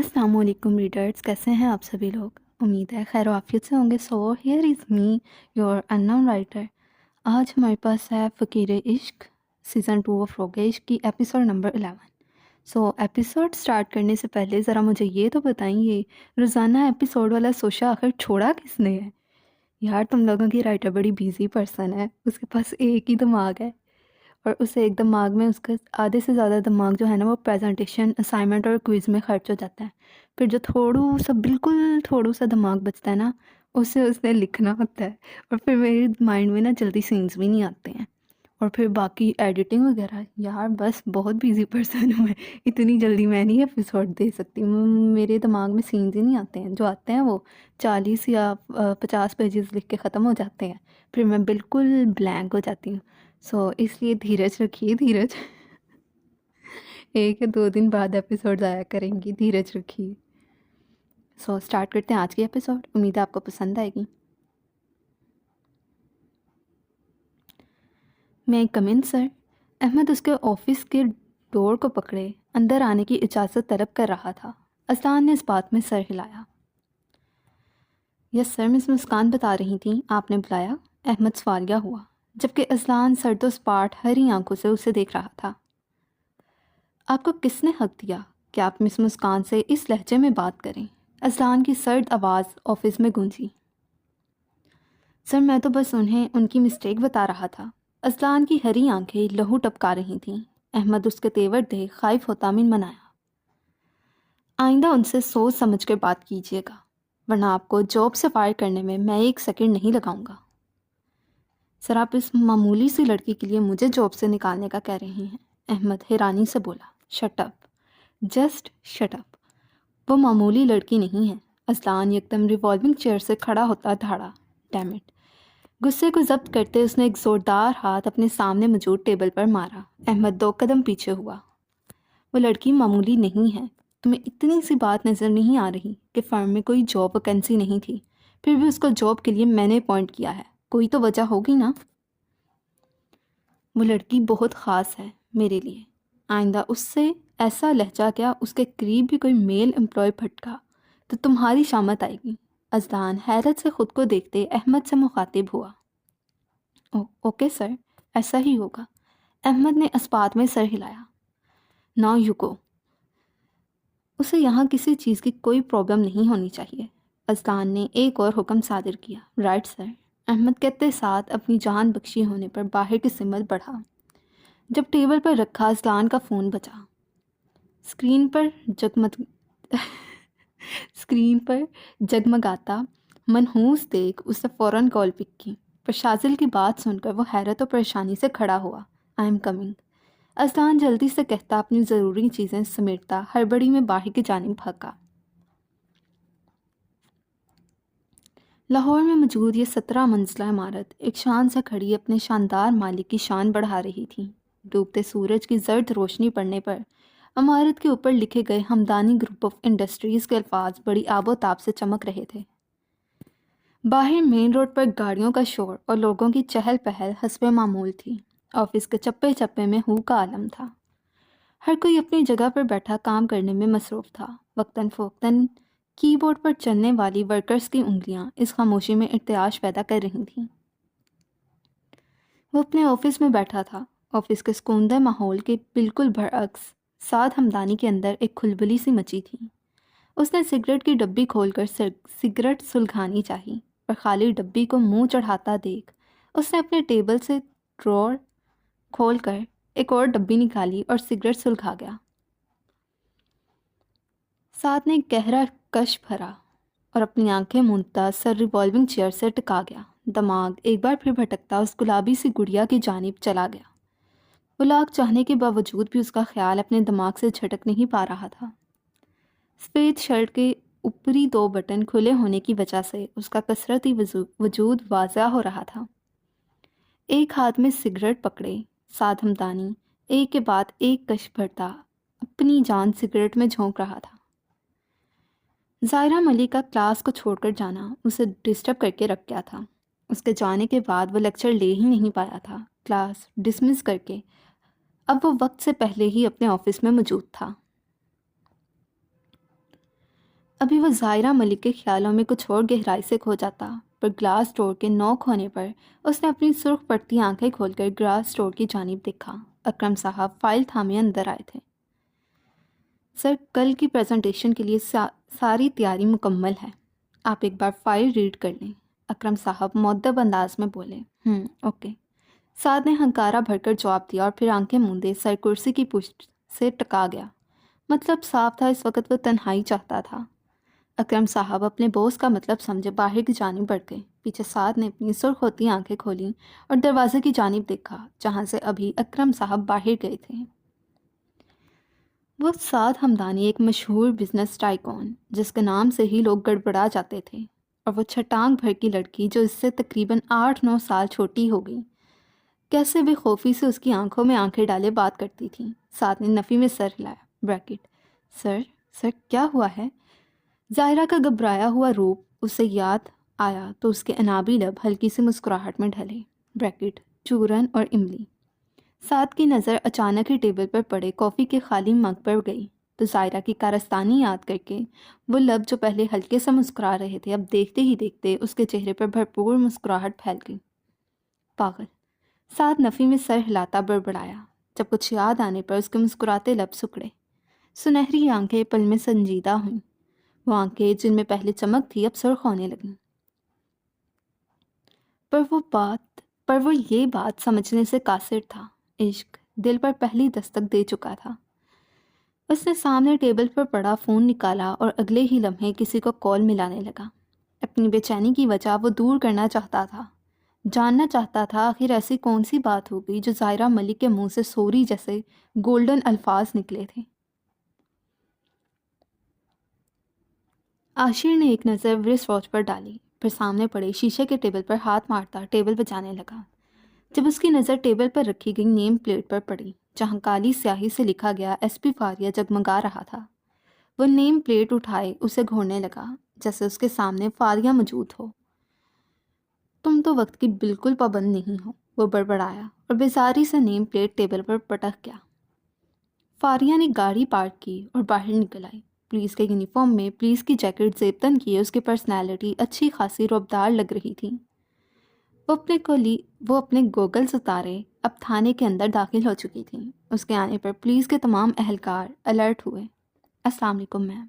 السلام علیکم ریڈرز، کیسے ہیں آپ سبھی لوگ؟ امید ہے خیر و عافیت سے ہوں گے. So here is me your unknown writer. آج ہمارے پاس ہے فقیر عشق سیزن 2 آف روگ عشق کی ایپیسوڈ نمبر 11. سو ایپیسوڈ سٹارٹ کرنے سے پہلے ذرا مجھے یہ تو بتائیے، روزانہ ایپیسوڈ والا سوشا آخر چھوڑا کس نے ہے؟ یار تم لوگوں کی رائٹر بڑی بیزی پرسن ہے، اس کے پاس ایک ہی دماغ ہے، اور اسے ایک دماغ میں اس کا آدھے سے زیادہ دماغ جو ہے نا وہ پریزنٹیشن، اسائنمنٹ اور کوئز میں خرچ ہو جاتا ہے. پھر جو بالکل تھوڑو سا دماغ بچتا ہے نا، اسے اس نے لکھنا ہوتا ہے، اور پھر میرے مائنڈ میں نا جلدی سینس بھی نہیں آتے ہیں. اور پھر باقی ایڈیٹنگ وغیرہ، یار بس بہت بیزی پرسن ہوں میں، اتنی جلدی میں نہیں ایپیسوڈ دے سکتی. میرے دماغ میں سینس ہی نہیں آتے ہیں، جو آتے ہیں وہ 40 یا 50 پیجز لکھ کے ختم ہو جاتے ہیں، پھر میں بالکل بلینک ہو جاتی ہوں. سو اس لیے دھیرج رکھیے، دھیرج. 1 یا 2 دن بعد ایپیسوڈ آیا کریں گی، دھیرج رکھیے. سو اسٹارٹ کرتے ہیں آج کی ایپیسوڈ. امید ہے آپ کو پسند آئے گی. میں کم ان سر؟ احمد اس کے آفس کے ڈور کو پکڑے اندر آنے کی اجازت طلب کر رہا تھا. اذلان نے اس بات میں سر ہلایا. یس سر، مس مسکان بتا رہی تھیں آپ نے بلایا؟ احمد سوالیہ ہوا، جبکہ اذلان سرد و سپاٹ ہری آنکھوں سے اسے دیکھ رہا تھا. آپ کو کس نے حق دیا کہ آپ مس مسکان سے اس لہجے میں بات کریں؟ اذلان کی سرد آواز آفس میں گونجی. سر میں تو بس انہیں ان کی مسٹیک بتا رہا تھا. اذلان کی ہری آنکھیں لہو ٹپکا رہی تھیں. احمد اس کے تیور دیکھ خائف ہوتا منمنایا. آئندہ ان سے سوچ سمجھ کر بات کیجیے گا، ورنہ آپ کو جاب سے فائر کرنے میں 1 سیکنڈ نہیں لگاؤں گا. سر آپ اس معمولی سی لڑکی کے لیے مجھے جاب سے نکالنے کا کہہ رہے ہیں؟ احمد حیرانی سے بولا. Shut up, just shut up. وہ معمولی لڑکی نہیں ہے. اذلان یکدم ریوالونگ چیئر سے کھڑا ہوتا دھاڑا. Dam it. غصے کو ضبط کرتے اس نے ایک زوردار ہاتھ اپنے سامنے موجود ٹیبل پر مارا. احمد 2 قدم پیچھے ہوا. وہ لڑکی معمولی نہیں ہے. تمہیں اتنی سی بات نظر نہیں آ رہی کہ فرم میں کوئی جاب ویکینسی نہیں تھی، پھر بھی اس کو جاب کے لیے میں نے اپوائنٹ کیا ہے؟ کوئی تو وجہ ہوگی نا. وہ لڑکی بہت خاص ہے میرے لیے. آئندہ اس سے ایسا لہجہ کیا اس کے قریب بھی کوئی میل امپلائی پھٹکا تو تمہاری شامت آئے گی. اذلان حیرت سے خود کو دیکھتے احمد سے مخاطب ہوا. اوکے سر، ایسا ہی ہوگا. احمد نے اسپات میں سر ہلایا. Now you go. اسے یہاں کسی چیز کی کوئی پرابلم نہیں ہونی چاہیے. اذلان نے ایک اور حکم صادر کیا. Right sir. احمد کہتے ساتھ اپنی جان بخشی ہونے پر باہر کی سمت بڑھا. جب ٹیبل پر رکھا اذلان کا فون بجا. اسکرین پر جگمگاتا منحوس دیکھ اس نے فوراً کال پک کی. پر شازل کی بات سن کر وہ حیرت و پریشانی سے کھڑا ہوا. I am coming. اذلان جلدی سے کہتا اپنی ضروری چیزیں سمیٹتا ہڑبڑی میں باہر کی جانب بھاگا. لاہور میں موجود یہ 17 منزلہ عمارت ایک شان سے کھڑی اپنے شاندار مالک کی شان بڑھا رہی تھی. ڈوبتے سورج کی زرد روشنی پڑنے پر عمارت کے اوپر لکھے گئے ہمدانی گروپ آف انڈسٹریز کے الفاظ بڑی آب و تاب سے چمک رہے تھے. باہر مین روڈ پر گاڑیوں کا شور اور لوگوں کی چہل پہل حسب معمول تھی. آفس کے چپے چپے میں ہو کا عالم تھا. ہر کوئی اپنی جگہ پر بیٹھا کام کرنے میں مصروف تھا. وقتاً فوقتاً کی بورڈ پر چلنے والی ورکرز کی انگلیاں اس خاموشی میں ارتعاش پیدا کر رہی تھیں. وہ اپنے آفس میں بیٹھا تھا. آفس کے سکوندہ ماحول کے بالکل برعکس سعد ہمدانی کے اندر ایک کھلبلی سی مچی تھی. اس نے سگریٹ کی ڈبی کھول کر سگریٹ سلگھانی چاہی، اور خالی ڈبی کو منہ چڑھاتا دیکھ اس نے اپنے ٹیبل سے ڈرور کھول کر ایک اور ڈبی نکالی اور سگریٹ سلگھا گیا. سعد نے گہرا کش بھرا اور اپنی آنکھیں مونتا سر ریوالونگ چیئر سے ٹکا گیا. دماغ ایک بار پھر بھٹکتا اس گلابی سی گڑیا کی جانب چلا گیا. وہ لاکھ چاہنے کے باوجود بھی اس کا خیال اپنے دماغ سے جھٹک نہیں پا رہا تھا. سفید شرٹ کے اوپری 2 بٹن کھلے ہونے کی وجہ سے اس کا کثرتی وجود واضح ہو رہا تھا. ایک ہاتھ میں سگریٹ پکڑے سعد ہمدانی ایک کے بعد ایک کش بھرتا اپنی جان سگریٹ میں جھونک رہا تھا. ظاہرہ ملک کا کلاس کو چھوڑ کر جانا اسے ڈسٹرب کر کے رکھ گیا تھا. اس کے جانے کے بعد وہ لیکچر لے ہی نہیں پایا تھا. کلاس ڈسمس کر کے اب وہ وقت سے پہلے ہی اپنے آفس میں موجود تھا. ابھی وہ ظاہرہ ملک کے خیالوں میں کچھ اور گہرائی سے کھو جاتا، پر گلاس ڈور کے نوک ہونے پر اس نے اپنی سرخ پڑتی آنکھیں کھول کر گلاس ڈور کی جانب دیکھا۔ اکرم صاحب فائل تھامے اندر آئے تھے۔ سر، کل کی پریزنٹیشن کے لیے ساری تیاری مکمل ہے، آپ ایک بار فائل ریڈ کر لیں، اکرم صاحب مؤدب انداز میں بولے۔ اوکے، سعد نے ہنکارہ بھر کر جواب دیا اور پھر آنکھیں موندے سر کرسی کی پشت سے ٹکا گیا۔ مطلب صاف تھا، اس وقت وہ تنہائی چاہتا تھا۔ اکرم صاحب اپنے بوس کا مطلب سمجھے باہر کی جانب بڑھ گئے۔ پیچھے سعد نے اپنی سرخ ہوتی آنکھیں کھولیں اور دروازے کی جانب دیکھا جہاں سے ابھی اکرم صاحب باہر گئے تھے۔ وہ سعد ہمدانی ایک مشہور بزنس ٹائکون جس کے نام سے ہی لوگ گڑبڑا جاتے تھے، اور وہ چھٹانگ بھر کی لڑکی جو اس سے تقریباً 8-9 سال چھوٹی ہو گئی، کیسے بے خوفی سے اس کی آنکھوں میں آنکھیں ڈالے بات کرتی تھیں۔ سعد نے نفی میں سر ہلایا۔ بریکٹ، سر کیا ہوا ہے؟ ظاہرہ کا گھبرایا ہوا روپ اسے یاد آیا تو اس کے انابی لب ہلکی سی مسکراہٹ میں ڈھلے۔ بریکٹ، چورن اور املی۔ سعد کی نظر اچانک ہی ٹیبل پر پڑے کافی کے خالی مگ پر گئی تو ظاہرہ کی کارستانی یاد کر کے وہ لب جو پہلے ہلکے سے مسکرا رہے تھے اب دیکھتے ہی دیکھتے اس کے چہرے پر بھرپور مسکراہٹ پھیل گئی۔ پاگل، سعد نفی میں سر ہلاتا بڑبڑایا۔ جب کچھ یاد آنے پر اس کے مسکراتے لب سکڑے، سنہری آنکھیں پل میں سنجیدہ ہوئیں۔ وہ آنکھیں جن میں پہلے چمک تھی اب سرخ ہونے لگیں۔ پر وہ یہ بات سمجھنے سے قاصر تھا، عشق دل پر پہلی دستک دے چکا تھا۔ اس نے سامنے ٹیبل پر پڑا فون نکالا اور اگلے ہی لمحے کسی کو کال ملانے لگا۔ اپنی بے چینی کی وجہ وہ دور کرنا چاہتا تھا، جاننا چاہتا تھا آخر ایسی کون سی بات ہو گئی جو ظاہرہ ملک کے منہ سے سوری جیسے گولڈن الفاظ نکلے تھے۔ عاشر نے ایک نظر ورس واچ پر ڈالی، پھر سامنے پڑے شیشے کے ٹیبل پر ہاتھ مارتا ٹیبل بجانے لگا۔ جب اس کی نظر ٹیبل پر رکھی گئی نیم پلیٹ پر پڑی جہاں کالی سیاہی سے لکھا گیا ایس پی فاریہ جگمگا رہا تھا، وہ نیم پلیٹ اٹھائے اسے گھورنے لگا جیسے اس کے سامنے فاریہ موجود ہو۔ تم تو وقت کی بالکل پابند نہیں ہو، وہ بڑبڑایا اور بیزاری سے نیم پلیٹ ٹیبل پر پٹک گیا۔ فاریہ نے گاڑی پارک کی اور باہر نکل آئی۔ پولیس کے یونیفارم میں پولیس کی جیکٹ زیبتن کیے اس کی پرسنالٹی اچھی خاصی رعبدار لگ رہی تھی۔ وہ اپنے گوگلز اتارے اب تھانے کے اندر داخل ہو چکی تھیں۔ اس کے آنے پر پولیس کے تمام اہلکار الرٹ ہوئے۔ السلام علیکم میم۔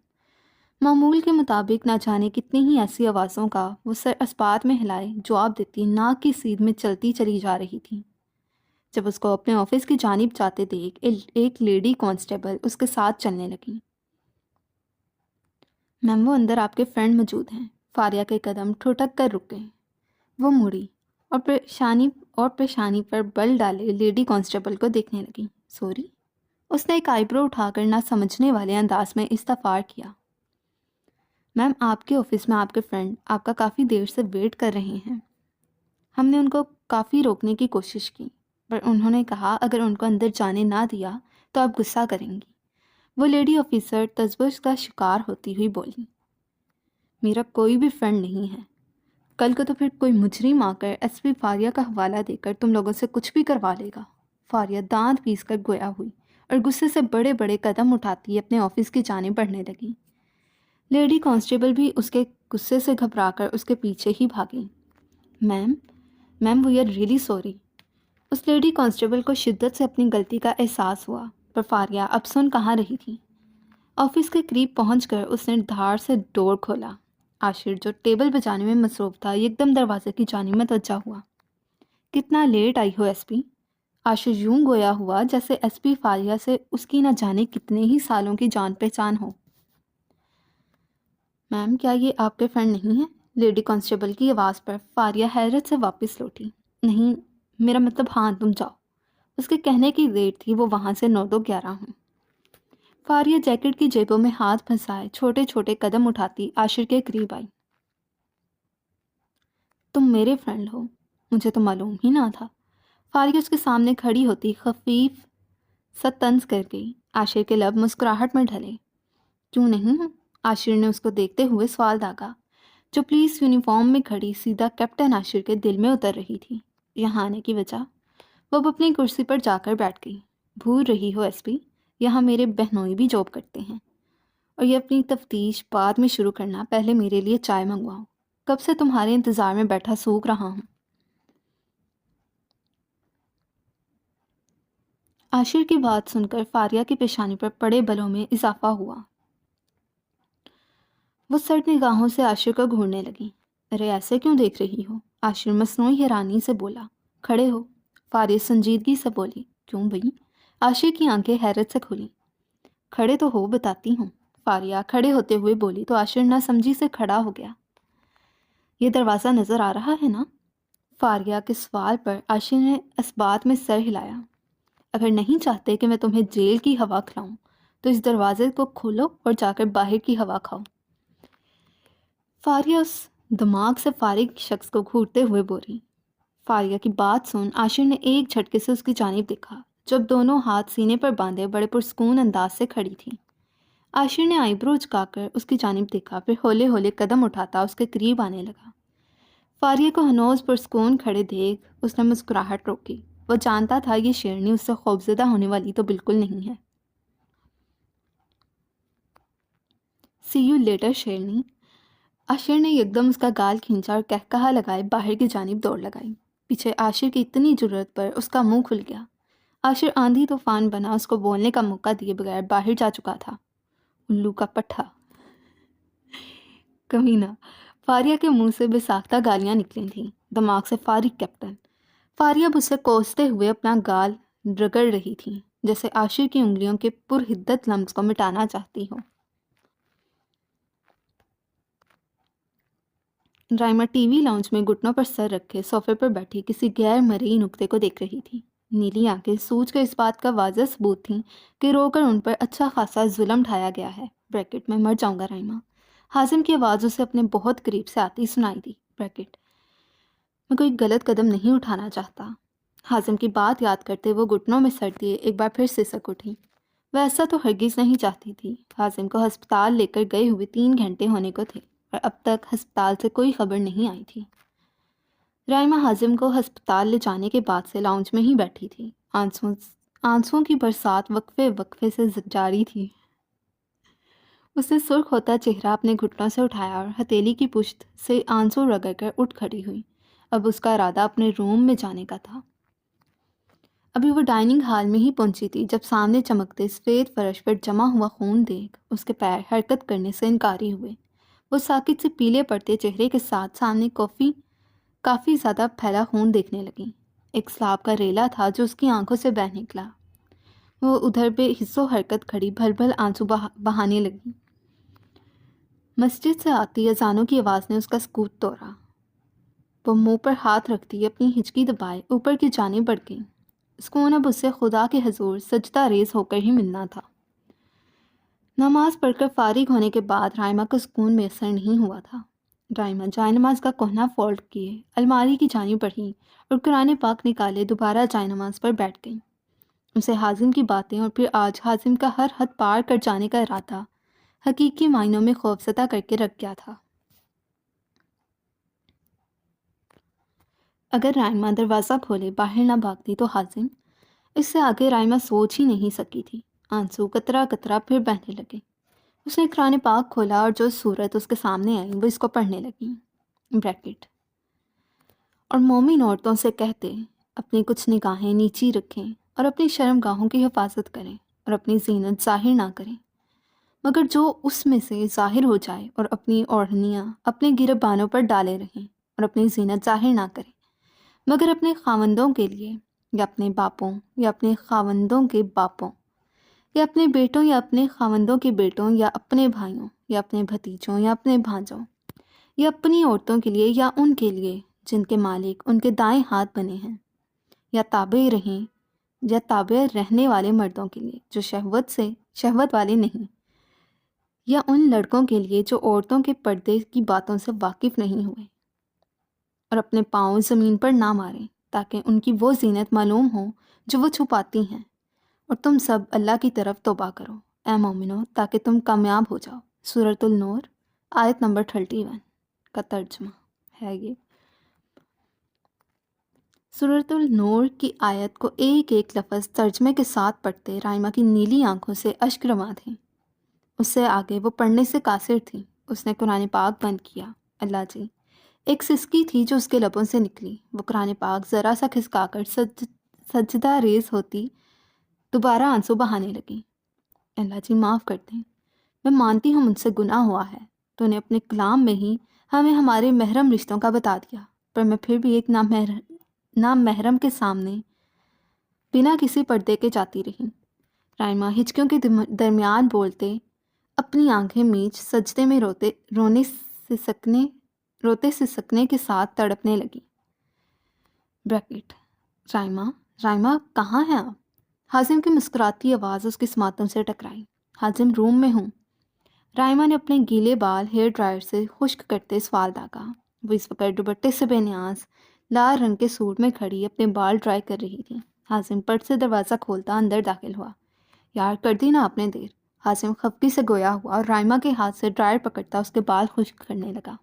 معمول کے مطابق نہ جانے کتنی ہی ایسی آوازوں کا وہ سر اسبات میں ہلائے جواب دیتی ناک کی سیدھ میں چلتی چلی جا رہی تھی۔ جب اس کو اپنے آفس کی جانب جاتے دیکھ ایک لیڈی کانسٹیبل اس کے ساتھ چلنے لگی۔ میم، وہ اندر آپ کے فرینڈ موجود ہیں۔ فاریہ کے قدم ٹھٹک کر رک گئے۔ وہ مڑی اور پیشانی پر بل ڈالے لیڈی کانسٹیبل کو دیکھنے لگی۔ سوری، اس نے ایک آئی برو اٹھا کر نہ سمجھنے والے انداز میں استفسار کیا۔ میم، آپ کے آفس میں آپ کے فرینڈ آپ کا کافی دیر سے ویٹ کر رہے ہیں۔ ہم نے ان کو کافی روکنے کی کوشش کی پر انہوں نے کہا اگر ان کو اندر جانے نہ دیا تو آپ غصہ کریں گی۔ وہ لیڈی آفیسر تذبذب کا شکار ہوتی ہوئی بولی۔ میرا کوئی بھی فرینڈ نہیں ہے۔ کل کو تو پھر کوئی مجرم آ کر ایس پی فاریہ کا حوالہ دے کر تم لوگوں سے کچھ بھی کروا لے گا۔ فاریہ دانت پیس کر گویا ہوئی اور غصے سے بڑے بڑے قدم اٹھاتی اپنے آفس کی جانب بڑھنے لگی۔ لیڈی کانسٹیبل بھی اس کے غصے سے گھبرا کر اس کے پیچھے ہی بھاگی۔ Ma'am we are really sorry. اس لیڈی کانسٹیبل کو شدت سے اپنی غلطی کا احساس ہوا، پر فاریہ اب سن کہاں رہی تھی۔ آفس کے قریب پہنچ کر اس نے دھاڑ سے ڈور کھولا۔ عاشر جو ٹیبل بجانے میں مصروف تھا ایک دم دروازے کی جانب متوجہ ہوا۔ کتنا لیٹ آئی ہو ایس پی؟ عاشر یوں گویا ہوا جیسے ایس پی فاریہ سے اس کی نہ جانے کتنے ہی سالوں کی جان پہچان ہو۔ میم، کیا یہ آپ کے فرینڈ نہیں ہیں؟ لیڈی کانسٹیبل کی آواز پر فاریہ حیرت سے واپس لوٹی۔ نہیں، میرا مطلب ہاں تم جاؤ۔ اس کے کہنے کی دیر تھی وہ وہاں سے 9-11 ہوں۔ فاریہ جیکٹ کی جیبوں میں ہاتھ پھنسائے چھوٹے چھوٹے قدم اٹھاتی عاشر کے قریب آئی۔ تم میرے فرینڈ ہو، مجھے تو معلوم ہی نہ تھا۔ فاریہ اس کے سامنے کھڑی ہوتی خفیف سا طنز کر گئی۔ عاشر کے لب مسکراہٹ میں ڈھلے۔ کیوں نہیں ہوں؟ عاشر نے اس کو دیکھتے ہوئے سوال داغا جو پولیس یونیفارم میں کھڑی سیدھا کیپٹن عاشر کے دل میں اتر رہی تھی۔ یہاں آنے کی وجہ؟ وہ اب اپنی کرسی پر جا کر بیٹھ گئی۔ بھول رہی ہو ایس پی، یہاں میرے بہنوئی بھی جاب کرتے ہیں۔ اور یہ اپنی تفتیش بعد میں شروع کرنا، پہلے میرے لیے چائے منگواؤ، کب سے تمہارے انتظار میں بیٹھا سوکھ رہا ہوں۔ عاشر کی بات سن کر فاریہ کی پیشانی پر پڑے بلوں میں اضافہ ہوا۔ وہ سرد نگاہوں سے عاشر کو گھورنے لگی۔ ارے ایسے کیوں دیکھ رہی ہو؟ عاشر مصنوعی حیرانی سے بولا۔ کھڑے ہو، فاریہ سنجیدگی سے بولی۔ کیوں بھئی؟ عاشر کی آنکھیں حیرت سے کھلی۔ کھڑے تو ہو، بتاتی ہوں، فاریہ کھڑے ہوتے ہوئے بولی تو عاشر نہ سمجھی سے کھڑا ہو گیا۔ یہ دروازہ نظر آ رہا ہے نا؟ فاریہ کے سوال پر عاشر نے اثبات میں سر ہلایا۔ اگر نہیں چاہتے کہ میں تمہیں جیل کی ہوا کھلاؤں تو اس دروازے کو کھولو اور جا کر باہر کی ہوا کھاؤ۔ فاریہ اس دماغ سے فارغ شخص کو گھورتے ہوئے بولی۔ فاریہ کی بات سن عاشر نے ایک جھٹکے سے اس کی جانب دیکھا، جب دونوں ہاتھ سینے پر باندھے بڑے پرسکون انداز سے کھڑی تھی۔ عاشر نے آئی برو جھکا کر اس کی جانب دیکھا، پھر ہولے ہولے قدم اٹھاتا اس کے قریب آنے لگا۔ فاریہ کو ہنوز پرسکون کھڑے دیکھ اس نے مسکراہٹ روکی۔ وہ جانتا تھا یہ شیرنی اس سے خوفزدہ ہونے والی تو بالکل نہیں ہے۔ سی یو لیٹر شیرنی۔ عاشر نے یکدم اس کا گال کھینچا اور کہکہا لگائے باہر کی جانب دوڑ لگائی۔ پیچھے عاشر کی اتنی جرأت پر اس کا منہ کھل گیا۔ عاشر آندھی طوفان بنا اس کو بولنے کا موقع دیے بغیر باہر جا چکا تھا۔ الو کا پٹھا، کمینہ۔ فاریہ کے منہ سے بے ساختہ گالیاں نکلی تھیں۔ دماغ سے فارغ کیپٹن۔ فاریہ اب اسے کوستے ہوئے اپنا گال رگڑ رہی تھی، جیسے عاشر کی انگلیوں کے پرحدت لمس کو مٹانا چاہتی ہو۔ رائما ٹی وی لاؤنج میں گھٹنوں پر سر رکھے صوفے پر بیٹھی کسی غیر مرئی نقطے کو دیکھ رہی تھی۔ نیلی آنکھیں سوچ کر اس بات کا واضح ثبوت تھیں کہ رو کر ان پر اچھا خاصا ظلم ڈھایا گیا ہے۔ بریکٹ میں مر جاؤں گا رائما۔ حازم کی آواز اسے اپنے بہت قریب سے آتی سنائی دی۔ بریکٹ میں کوئی غلط قدم نہیں اٹھانا چاہتا۔ حازم کی بات یاد کرتے وہ گھٹنوں میں سر دیے ایک بار پھر سسک اٹھی۔ وہ ایسا تو ہرگز نہیں چاہتی تھی۔ حازم کو ہسپتال لے کر گئے ہوئے 3 گھنٹے ہونے کو تھے اور اب تک ہسپتال سے کوئی خبر نہیں آئی تھی۔ رائما حازم کو ہسپتال لے جانے کے بعد سے لاؤنج میں ہی بیٹھی تھی۔ آنسوؤں کی برسات وقفے وقفے سے جاری تھی۔ اس نے سرخ ہوتا چہرہ اپنے گھٹنوں سے اٹھایا اور ہتھیلی کی پشت سے آنسو رگڑ کر اٹھ کھڑی ہوئی۔ اب اس کا ارادہ اپنے روم میں جانے کا تھا۔ ابھی وہ ڈائننگ ہال میں ہی پہنچی تھی جب سامنے چمکتے سفید فرش پر جمع ہوا خون دیکھ اس کے پیر حرکت کرنے سے انکاری ہوئے۔ وہ ساکت سے پیلے پڑتے چہرے کے ساتھ سامنے کافی زیادہ پھیلا خون دیکھنے لگی۔ ایک سلاب کا ریلا تھا جو اس کی آنکھوں سے بہہ نکلا۔ وہ ادھر بے حس و حرکت کھڑی بھل بھل آنسو بہانے لگی۔ مسجد سے آتی اذانوں کی آواز نے اس کا سکوت توڑا۔ وہ منہ پر ہاتھ رکھتی اپنی ہچکی دبائے اوپر کی جانب بڑھ گئی۔ سکون اب اس سے خدا کے حضور سجدہ ریز ہو کر ہی ملنا تھا۔ نماز پڑھ کر فارغ ہونے کے بعد رائما کو سکون میسر نہیں ہوا تھا۔ رائما جائے نماز کا کوہنہ فولڈ کیے الماری کی جانب بڑھی اور قرآن پاک نکالے دوبارہ جائے نماز پر بیٹھ گئی۔ اسے حازم کی باتیں اور پھر آج حازم کا ہر حد پار کر جانے کا ارادہ حقیقی معنوں میں خوفزدہ کر کے رکھ گیا تھا۔ اگر رائما دروازہ کھولے باہر نہ بھاگتی تو حازم، اس سے آگے رائما سوچ ہی نہیں سکی تھی۔ آنسو قطرہ قطرہ پھر بہنے لگے۔ اس نے قرآن پاک کھولا اور جو صورت اس کے سامنے آئی وہ اس کو پڑھنے لگی۔ بریکٹ اور مومن عورتوں سے کہتے اپنی کچھ نگاہیں نیچی رکھیں اور اپنی شرم گاہوں کی حفاظت کریں اور اپنی زینت ظاہر نہ کریں، مگر جو اس میں سے ظاہر ہو جائے اور اپنی اوڑھنیاں اپنے گریبانوں پر ڈالے رہیں اور اپنی زینت ظاہر نہ کریں، مگر اپنے خاوندوں کے لیے یا اپنے باپوں یا اپنے خاوندوں کے باپوں یا اپنے بیٹوں یا اپنے خاوندوں کے بیٹوں یا اپنے بھائیوں یا اپنے بھتیجوں یا اپنے بھانجوں یا اپنی عورتوں کے لیے یا ان کے لیے جن کے مالک ان کے دائیں ہاتھ بنے ہیں، یا تابع رہیں یا تابع رہنے والے مردوں کے لیے جو شہوت والے نہیں، یا ان لڑکوں کے لیے جو عورتوں کے پردے کی باتوں سے واقف نہیں ہوئے، اور اپنے پاؤں زمین پر نہ ماریں تاکہ ان کی وہ زینت معلوم ہو جو وہ چھپاتی ہیں، اور تم سب اللہ کی طرف توبہ کرو اے مومنو تاکہ تم کامیاب ہو جاؤ۔ سورۃ النور آیت نمبر 31 کا ترجمہ ہے یہ۔ سورۃ النور کی آیت کو ایک ایک لفظ ترجمے کے ساتھ پڑھتے رائما کی نیلی آنکھوں سے اشک رواں تھے۔ اس سے آگے وہ پڑھنے سے قاصر تھی۔ اس نے قرآن پاک بند کیا۔ اللہ جی، ایک سسکی تھی جو اس کے لبوں سے نکلی۔ وہ قرآن پاک ذرا سا کھسکا کر سجدہ ریز ہوتی دوبارہ آنسو بہانے لگی۔ اللہ جی معاف کر دیں، میں مانتی ہوں مجھ سے گناہ ہوا ہے۔ تو نے اپنے کلام میں ہی ہمیں ہمارے محرم رشتوں کا بتا دیا، پر میں پھر بھی ایک نام محرم کے سامنے بنا کسی پردے کے جاتی رہی۔ رائما ہچکیوں کے درمیان بولتے، اپنی آنکھیں میچ سجدے میں روتے سسکنے کے ساتھ تڑپنے لگی۔ بریکٹ رائما کہاں ہیں آپ؟ حازم کی مسکراتی آواز اس کی سماعتوں سے ٹکرائی۔ حازم روم میں ہوں۔ رائما نے اپنے گیلے بال ہیئر ڈرائر سے خشک کرتے سوال داغا۔ وہ اس وقت دوپٹے سے بے نیاز لال رنگ کے سوٹ میں کھڑی اپنے بال ڈرائی کر رہی تھی۔ حازم پٹ سے دروازہ کھولتا اندر داخل ہوا۔ یار کر دی نا آپ نے دیر۔ حازم خفگی سے گویا ہوا اور رائما کے ہاتھ سے ڈرائر پکڑتا اس کے بال خشک کرنے لگا۔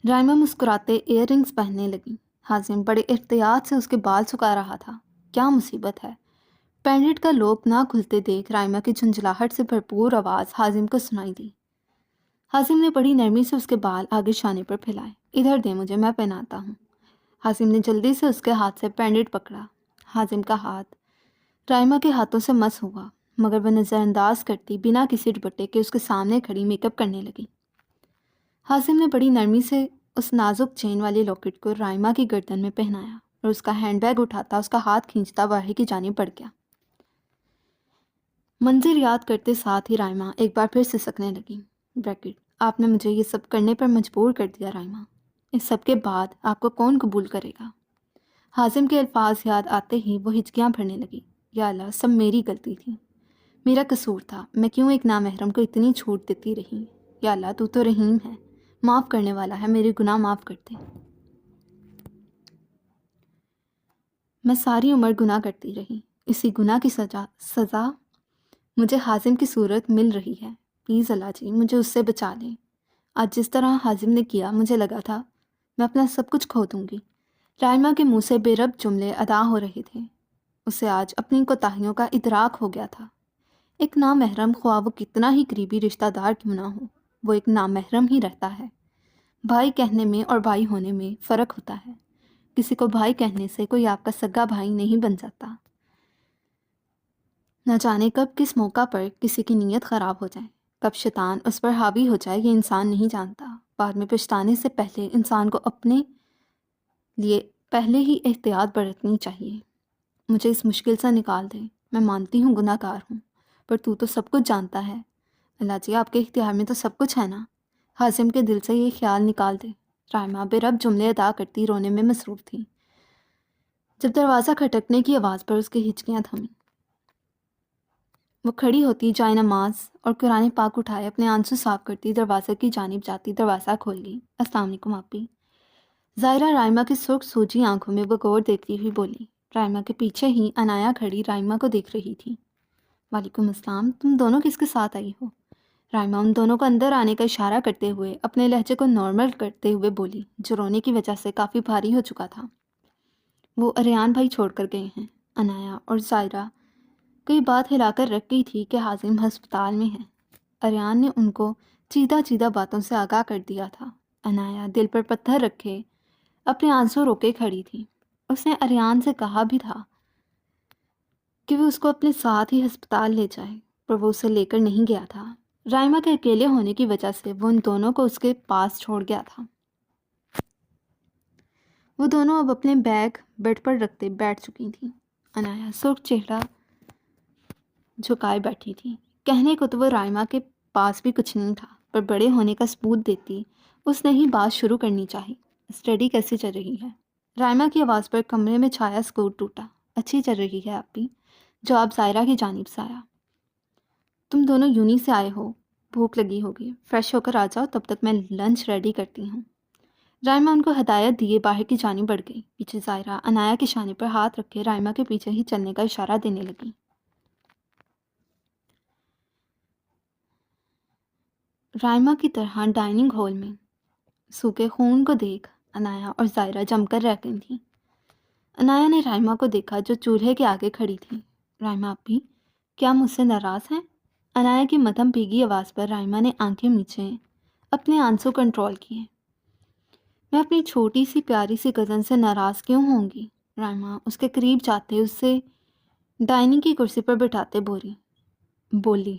رائما مسکراتے ایئر رنگز پہننے لگی۔ حازم بڑے احتیاط سے اس کے بال سکھا رہا تھا۔ کیا مصیبت ہے؟ پینڈٹ کا لوک نہ کھلتے دیکھ رائما کی جھنجھلاہٹ سے بھرپور آواز حازم کو سنائی دی۔ حازم نے بڑی نرمی سے اس کے بال آگے شانے پر پھیلائے۔ ادھر دے مجھے، میں پہناتا ہوں۔ حازم نے جلدی سے اس کے ہاتھ سے پینڈٹ پکڑا۔ حازم کا ہاتھ رائما کے ہاتھوں سے مس ہوا، مگر وہ نظر انداز کرتی بنا کسی دوپٹے کے اس کے سامنے کھڑی میک اپ کرنے لگی۔ حازم نے بڑی نرمی سے اس نازک چین والی لاکٹ کو رائما کی گردن میں پہنایا اور اس کا ہینڈ بیگ اٹھاتا اس کا ہاتھ کھینچتا باہر کی جانب بڑھ گیا۔ منظر یاد کرتے ساتھ ہی رائما ایک بار پھر سسکنے لگی۔ بریکٹ آپ نے مجھے یہ سب کرنے پر مجبور کر دیا رائما۔ اس سب کے بعد آپ کو کون قبول کرے گا؟ حازم کے الفاظ یاد آتے ہی وہ ہچکیاں بھرنے لگی۔ یا اللہ، سب میری غلطی تھی، میرا قصور تھا۔ میں کیوں ایک نامحرم کو اتنی چھوٹ دیتی رہی؟ یا اللہ تو رحیم ہے، معاف کرنے والا ہے، میرے گناہ معاف کر دے۔ میں ساری عمر گناہ کرتی رہی، اسی گناہ کی سزا مجھے حازم کی صورت مل رہی ہے۔ پلیز اللہ جی مجھے اس سے بچا لیں۔ آج جس طرح حازم نے کیا مجھے لگا تھا میں اپنا سب کچھ کھو دوں گی۔ رائما کے منہ سے بے ربط جملے ادا ہو رہے تھے۔ اسے آج اپنی کوتاہیوں کا ادراک ہو گیا تھا۔ ایک نامحرم خواہ وہ کتنا ہی قریبی رشتہ دار کیوں نہ ہو، وہ ایک نامحرم ہی رہتا ہے۔ بھائی کہنے میں اور بھائی ہونے میں فرق ہوتا ہے۔ کسی کو بھائی کہنے سے کوئی آپ کا سگا بھائی نہیں بن جاتا۔ نہ جانے کب کس موقع پر کسی کی نیت خراب ہو جائے، کب شیطان اس پر حاوی ہو جائے، یہ انسان نہیں جانتا۔ بعد میں پچھتانے سے پہلے انسان کو اپنے لیے پہلے ہی احتیاط برتنی چاہیے۔ مجھے اس مشکل سے نکال دے، میں مانتی ہوں گناہ گار ہوں، پر تو سب کچھ جانتا ہے۔ اللہ جی آپ کے اختیار میں تو سب کچھ ہے نا۔ حازم کے دل سے یہ خیال نکال دے۔ رائما بے ربط جملے ادا کرتی رونے میں مصروف تھی جب دروازہ کھٹکنے کی آواز پر اس کی ہچکیاں تھمیں۔ وہ کھڑی ہوتی جائے نماز اور قرآن پاک اٹھائے اپنے آنسو صاف کرتی دروازے کی جانب جاتی دروازہ کھول گئی۔ السلام علیکم آپی۔ ظاہرہ رائما کی سرخ سوجی آنکھوں میں وہ غور دیکھتی ہوئی بولی۔ رائما کے پیچھے ہی انایا کھڑی رائما کو دیکھ رہی تھی۔ وعلیکم السلام، تم دونوں کس کے ساتھ آئی ہو؟ رائما ان دونوں کو اندر آنے کا اشارہ کرتے ہوئے اپنے لہجے کو نارمل کرتے ہوئے بولی، جو رونے کی وجہ سے کافی بھاری ہو چکا تھا۔ وہ اریان بھائی چھوڑ کر گئے ہیں۔ انایا اور ظاہرہ کئی بات ہلا کر رکھ گئی تھی کہ حازم ہسپتال میں ہے۔ اریان نے ان کو چیدہ باتوں سے آگاہ کر دیا تھا۔ انایا دل پر پتھر رکھے اپنے آنسو روکے کھڑی تھی۔ اس نے اریان سے کہا بھی تھا کہ وہ اس کو اپنے ساتھ ہی ہسپتال لے جائے، پر وہ اسے لے کر نہیں گیا تھا۔ رائما کے اکیلے ہونے کی وجہ سے وہ ان دونوں کو اس کے پاس چھوڑ گیا تھا۔ وہ دونوں اب اپنے بیگ بیڈ پر رکھتے بیٹھ چکی تھیں۔ انایا سرخ چہرہ جھکائے بیٹھی تھی۔ کہنے کو تو وہ رائما کے پاس بھی کچھ نہیں تھا، پر بڑے ہونے کا ثبوت دیتی اس نے ہی بات شروع کرنی چاہی۔ اسٹڈی کیسی چل رہی ہے؟ رائما کی آواز پر کمرے میں چھایا سکوت ٹوٹا۔ اچھی چل رہی ہے آپی، جواب ظاہرہ کی جانب سے آیا۔ تم دونوں یونی سے آئے ہو، بھوک لگی ہوگی، فریش ہو کر آ جاؤ، تب تک میں لنچ ریڈی کرتی ہوں۔ رائما ان کو ہدایت دیے باہر کی جانب بڑھ گئی۔ پیچھے ظاہرہ انایا کے شانے پر ہاتھ رکھے رائما کے پیچھے ہی چلنے کا اشارہ دینے لگی۔ رائما کی طرح ڈائننگ ہال میں سوکھے خون کو دیکھ انایا اور ظاہرہ جم کر رہ گئی تھیں۔ انایا نے رائما کو دیکھا جو چولہے کے آگے کھڑی تھی۔ رائما آپی کیا مجھ سے ناراض ہیں؟ عنایا کی مدھم بھیگی آواز پر رائما نے آنکھیں میچیں اپنے آنسو کنٹرول کیے۔ میں اپنی چھوٹی سی پیاری سی کزن سے ناراض کیوں ہوں گی؟ رائما اس کے قریب جاتے اسے ڈائننگ کی کرسی پر بٹھاتے بولی۔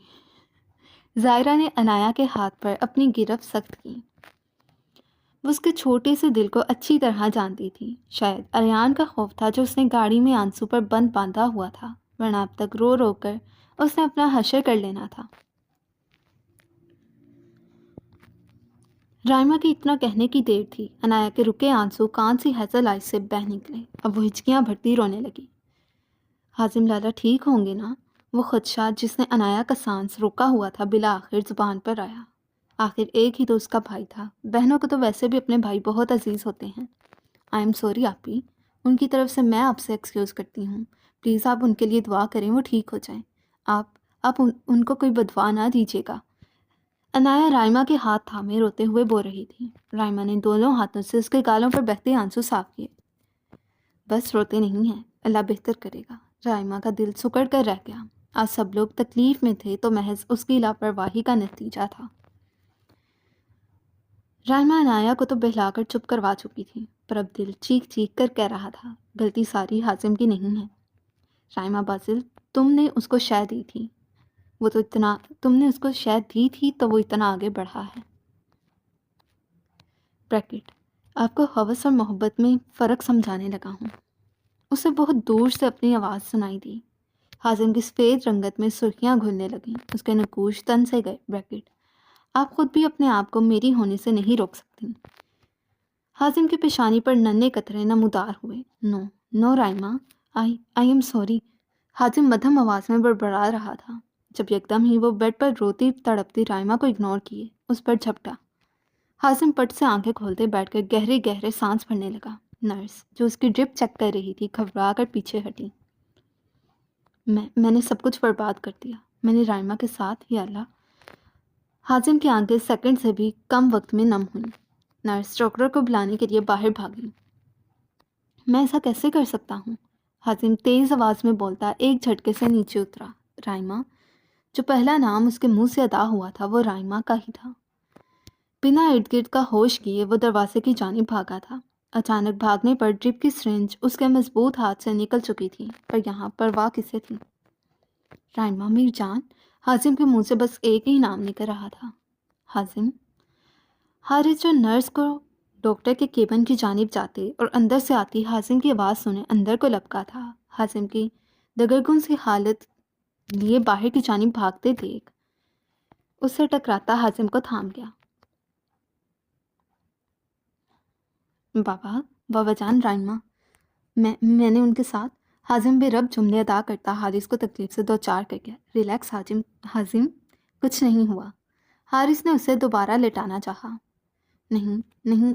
ظاہرہ نے عنایا کے ہاتھ پر اپنی گرفت سخت کی۔ وہ اس کے چھوٹے سے دل کو اچھی طرح جانتی تھی۔ شاید اریان کا خوف تھا جو اس نے گاڑی میں آنسو پر بند باندھا ہوا تھا، ورنہ اب تک رو رو کر اس نے اپنا حشر کر لینا تھا۔ رائما کی اتنا کہنے کی دیر تھی، عنایا کے رکے آنسو کان سی ہیزل آئی سے بہہ نکلے۔ اب وہ ہچکیاں بھرتی رونے لگی۔ حازم لالا ٹھیک ہوں گے نا؟ وہ خدشہ جس نے عنایا کا سانس روکا ہوا تھا بالآخر زبان پر آیا۔ آخر ایک ہی تو اس کا بھائی تھا، بہنوں کو تو ویسے بھی اپنے بھائی بہت عزیز ہوتے ہیں۔ آئی ایم سوری آپی، ان کی طرف سے میں آپ سے ایکسکیوز کرتی ہوں، پلیز آپ ان کے لیے دعا کریں وہ ٹھیک ہو جائیں۔ آپ ان کو کوئی بددعا نہ دیجیے گا۔ عنایا رائما کے ہاتھ تھامے روتے ہوئے بول رہی تھی۔ رائما نے دونوں ہاتھوں سے اس کے گالوں پر بہتے آنسو صاف کیے۔ بس روتے نہیں ہیں، اللہ بہتر کرے گا۔ رائما کا دل سکڑ کر رہ گیا۔ آج سب لوگ تکلیف میں تھے تو محض اس کی لاپرواہی کا نتیجہ تھا۔ رائما عنایا کو تو بہلا کر چپ کروا چکی تھی، پر اب دل چیخ چیخ کر کہہ رہا تھا غلطی ساری حازم کی نہیں ہے۔ رائما بازل، تم نے اس کو شے دی تھی، تم نے اس کو شے دی تھی تو وہ اتنا آگے بڑھا ہے۔ بریکٹ، آپ کو ہوس اور محبت میں فرق سمجھانے لگا ہوں۔ اسے بہت دور سے اپنی آواز سنائی دی۔ حازم کی سفید رنگت میں سرخیاں گھلنے لگیں، اس کے نقوش تن سے گئے۔ بریکٹ، آپ خود بھی اپنے آپ کو میری ہونے سے نہیں روک سکتی۔ حازم کی پیشانی پر ننھے قطرے نمودار ہوئے۔ نو رائما، آئی ایم سوری۔ حازم مدھم آواز میں بڑبڑا رہا تھا، جب یکدم ہی وہ بیڈ پر روتی تڑپتی رائما کو اگنور کیے اس پر جھپٹا۔ حازم پٹ سے آنکھیں کھولتے بیٹھ کر گہرے گہرے سانس بھرنے لگا۔ نرس جو اس کی ڈرپ چیک کر رہی تھی گھبرا کر پیچھے ہٹی۔ میں نے سب کچھ برباد کر دیا، میں نے رائما کے ساتھ، یا اللہ۔ حازم کی آنکھیں سیکنڈ سے بھی کم وقت میں نم ہوئیں۔ نرس ڈاکٹر کو بلانے کے لیے باہر بھاگی۔ میں ایسا کیسے کر سکتا ہوں؟ حازم تیز آواز میں بولتا ایک جھٹکے سے نیچے اترا۔ رائما، جو پہلا نام اس کے منہ سے ادا ہوا تھا وہ رائما کا ہی تھا۔ بنا ارد گرد کا ہوش کیے وہ دروازے کی جانب بھاگا تھا۔ اچانک بھاگنے پر ڈرپ کی سرنج اس کے مضبوط ہاتھ سے نکل چکی تھی، پر یہاں پرواہ کسے تھی؟ رائما میر جان، حازم کے منہ سے بس ایک ہی نام نکل رہا تھا، حازم۔ حارث جو نرس کو ڈاکٹر کے کیبن کی جانب جاتے اور اندر سے آتی حازم کی آواز سنے اندر کو لپکا تھا، حازم کی دگرگن سی حالت لیے باہر کی جانب بھاگتے دیکھ اس سے ٹکراتا حازم کو تھام گیا۔ بابا جان، رائما، میں نے ان کے ساتھ، حازم بے رب جملے ادا کرتا حارث کو تکلیف سے دوچار کر گیا۔ ریلیکس حازم، کچھ نہیں ہوا۔ حارث نے اسے دوبارہ لٹانا چاہا۔ نہیں،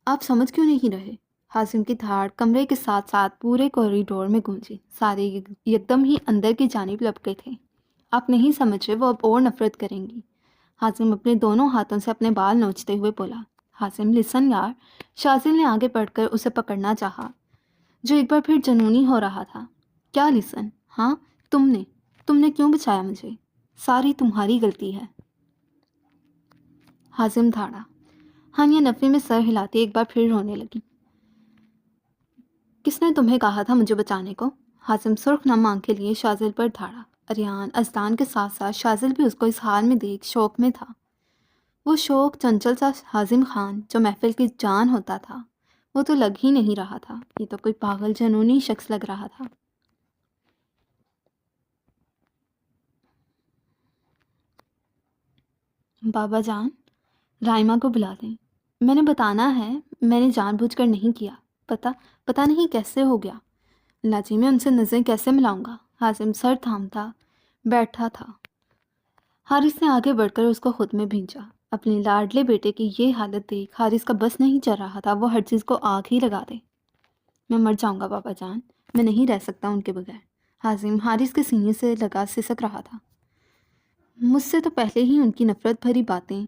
آپ سمجھ کیوں نہیں رہے؟ حازم کی دھاڑ کمرے کے ساتھ ساتھ پورے کوریڈور میں گونجی، سارے یکدم ہی اندر کی جانب لپکے تھے۔ آپ نہیں سمجھ رہے، وہ اب اور نفرت کریں گی۔ حازم اپنے دونوں ہاتھوں سے اپنے بال نوچتے ہوئے بولا۔ حازم لسن یار۔ شازل نے آگے بڑھ کر اسے پکڑنا چاہا، جو ایک بار پھر جنونی ہو رہا تھا۔ کیا لسن؟ ہاں، تم نے کیوں بچایا مجھے؟ ساری تمہاری غلطی ہے۔ حازم دھاڑا۔ ہانیہ نفی میں سر ہلاتی ایک بار پھر رونے لگی۔ کس نے تمہیں کہا تھا مجھے بچانے کو؟ حازم سرخ نم آنکھیں لیے شازل پر دھاڑا۔ اریان ازدان کے ساتھ ساتھ شازل بھی اس کو اس حال میں دیکھ شوق میں تھا۔ وہ شوق چنچل سا حازم خان جو محفل کی جان ہوتا تھا، وہ تو لگ ہی نہیں رہا تھا، یہ تو کوئی پاگل جنونی شخص لگ رہا تھا۔ بابا جان، رائما کو بلا دیں، میں نے بتانا ہے، میں نے جان بوجھ کر نہیں کیا، پتہ نہیں کیسے ہو گیا۔ لاجی میں ان سے نظریں کیسے ملاؤں گا؟ حازم سر تھامتا بیٹھا تھا۔ حارث نے آگے بڑھ کر اس کو خود میں بھیجا۔ اپنے لاڈلے بیٹے کی یہ حالت دیکھ حارث کا بس نہیں چل رہا تھا، وہ ہر چیز کو آگ ہی لگا دے۔ میں مر جاؤں گا بابا جان، میں نہیں رہ سکتا ان کے بغیر۔ حازم حارث کے سینے سے لگا سسک رہا تھا۔ مجھ سے تو پہلے ہی ان کی نفرت بھری باتیں،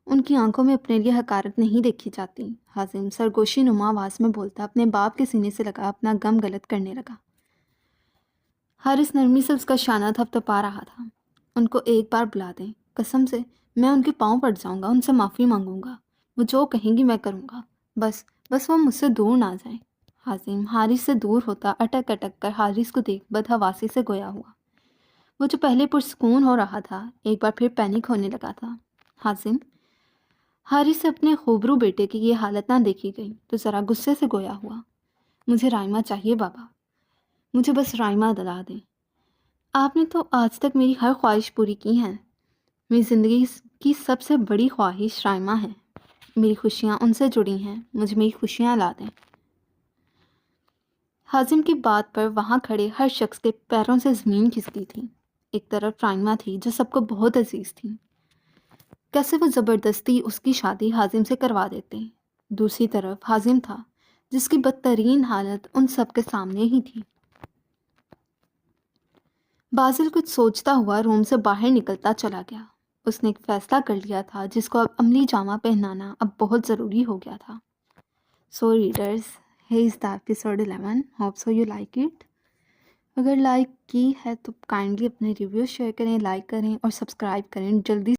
ان کی آنکھوں میں اپنے لیے حقارت نہیں دیکھی جاتی۔ حازم سرگوشی نما آواز میں بولتا اپنے باپ کے سینے سے لگا اپنا غم غلط کرنے لگا۔ حارث نرمی سے اس کا شانہ تھپتھپا رہا تھا۔ ان کو ایک بار بلا دیں، قسم سے میں ان کے پاؤں پڑ جاؤں گا، ان سے معافی مانگوں گا، وہ جو کہیں گی میں کروں گا، بس وہ مجھ سے دور نہ جائیں۔ حازم حارث سے دور ہوتا اٹک اٹک کر حارث کو دیکھ بدحواسی سے گویا ہوا۔ وہ جو پہلے پرسکون ہو رہا تھا ایک بار پھر پینک ہونے لگا تھا۔ حازم حارث سے اپنے خوبرو بیٹے کی یہ حالت نہ دیکھی گئی تو ذرا غصے سے گویا ہوا۔ مجھے رائمہ چاہیے بابا، مجھے بس رائمہ دلا دیں۔ آپ نے تو آج تک میری ہر خواہش پوری کی ہیں۔ میری زندگی کی سب سے بڑی خواہش رائمہ ہے، میری خوشیاں ان سے جڑی ہیں، مجھے میری خوشیاں لا دیں۔ حازم کی بات پر وہاں کھڑے ہر شخص کے پیروں سے زمین کھستی تھی۔ ایک طرف رائمہ تھی جو سب کو بہت عزیز تھی، کیسے وہ زبردستی اس کی شادی حازم سے کروا دیتے۔ دوسری طرف حازم تھا جس کی بدترین حالت ان سب کے سامنے ہی تھی۔ بازل کچھ سوچتا ہوا روم سے باہر نکلتا چلا گیا۔ اس نے ایک فیصلہ کر لیا تھا جس کو اب عملی جامہ پہنانا اب بہت ضروری ہو گیا تھا۔ سو readers, here is the episode 11. Hope so you like it. اگر لائک کی ہے تو کائنڈلی اپنے ریویو شیئر کریں، لائک کریں اور سبسکرائب کریں۔ جلدی